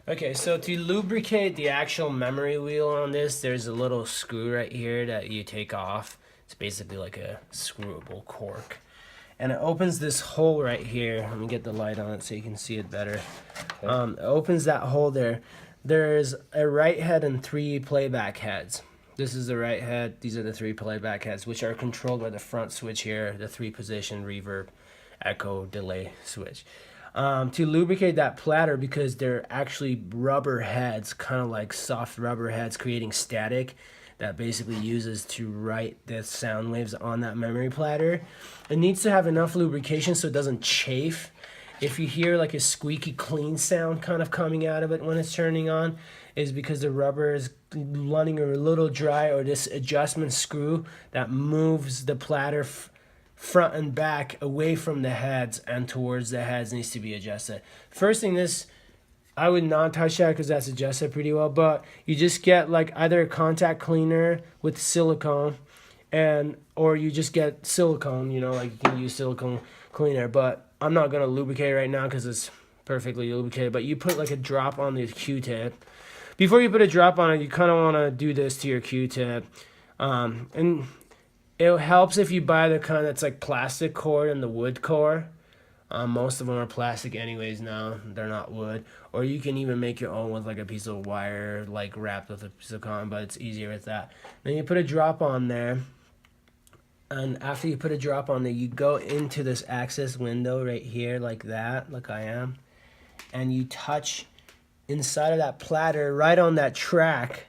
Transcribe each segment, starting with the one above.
Okay, so to lubricate the actual memory wheel on this, there's a little screw right here that you take off. It's basically like a screwable cork. And it opens this hole right here. Let me get the light on it so you can see it better. Okay. It opens that hole there. There's a right head and 3 playback heads. This is the right head. These are the 3 playback heads, which are controlled by the front switch here, the 3-position reverb, echo, delay switch. To lubricate that platter, because they're actually rubber heads, kind of like soft rubber heads creating static that basically uses to write the sound waves on that memory platter. It needs to have enough lubrication so it doesn't chafe. If you hear like a squeaky clean sound kind of coming out of it when it's turning on, is because the rubber is running a little dry, or this adjustment screw that moves the platter front and back away from the heads and towards the heads needs to be adjusted. First thing, I would not touch that because that's adjusted pretty well, but you just get like either a contact cleaner with silicone, or you just get silicone, like you can use silicone cleaner, but I'm not going to lubricate right now because it's perfectly lubricated. But you put like a drop on the Q-tip. Before you put a drop on it, you kind of want to do this to your Q-tip, and it helps if you buy the kind that's like plastic core and the wood core. Most of them are plastic anyways now. They're not wood. Or you can even make your own with like a piece of wire, like wrapped with a piece of cotton, but it's easier with that. Then you put a drop on there. And after you put a drop on there, you go into this access window right here like that, like I am. And you touch inside of that platter right on that track,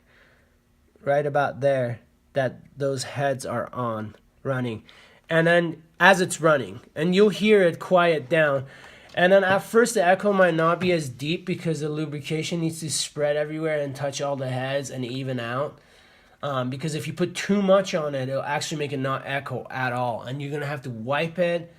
right about there, that those heads are on, running. And then as it's running, and you'll hear it quiet down. And then at first the echo might not be as deep because the lubrication needs to spread everywhere and touch all the heads and even out. Because if you put too much on it, it'll actually make it not echo at all. And you're going to have to wipe it.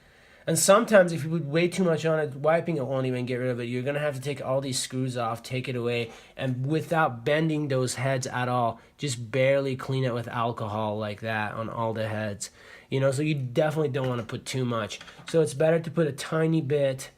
And sometimes if you put way too much on it, wiping it won't even get rid of it. You're going to have to take all these screws off, take it away, and without bending those heads at all, just barely clean it with alcohol like that on all the heads. So you definitely don't want to put too much. So it's better to put a tiny bit,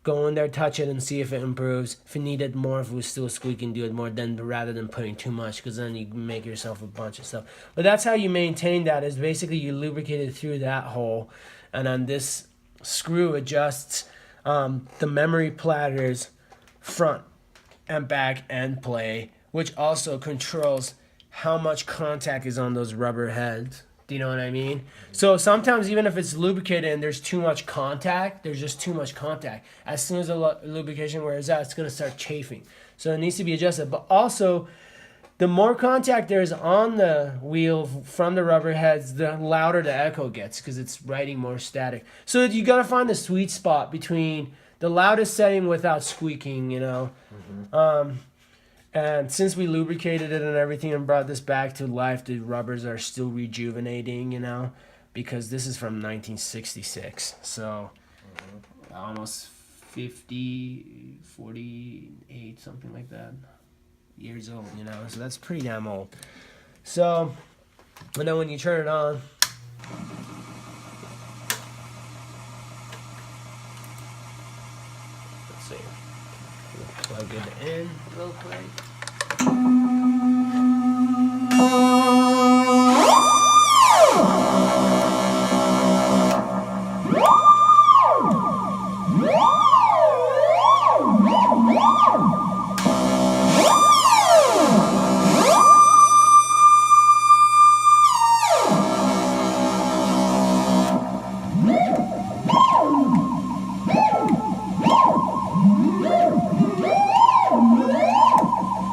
go in there, touch it, and see if it improves. If you need it more, if it was still squeaking, do it more, rather than putting too much, because then you make yourself a bunch of stuff. But that's how you maintain that, is basically you lubricate it through that hole, and then this screw adjusts the memory platter's front and back end play, which also controls how much contact is on those rubber heads. Do you know what I mean? So sometimes even if it's lubricated and there's too much contact, there's just too much contact. As soon as the lubrication wears out, it's going to start chafing. So it needs to be adjusted. But also, the more contact there is on the wheel from the rubber heads, the louder the echo gets because it's writing more static. So you got to find the sweet spot between the loudest setting without squeaking, Mm-hmm. And since we lubricated it and everything and brought this back to life, the rubbers are still rejuvenating, because this is from 1966. So almost 48, something like that, years old, So that's pretty damn old. So, and then when you turn it on, let's see. Plug it in real quick.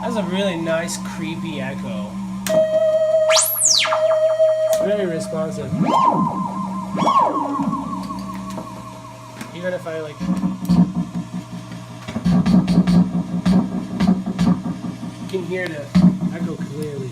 That's a really nice, creepy echo. It's very responsive. Even if I you can hear the echo clearly.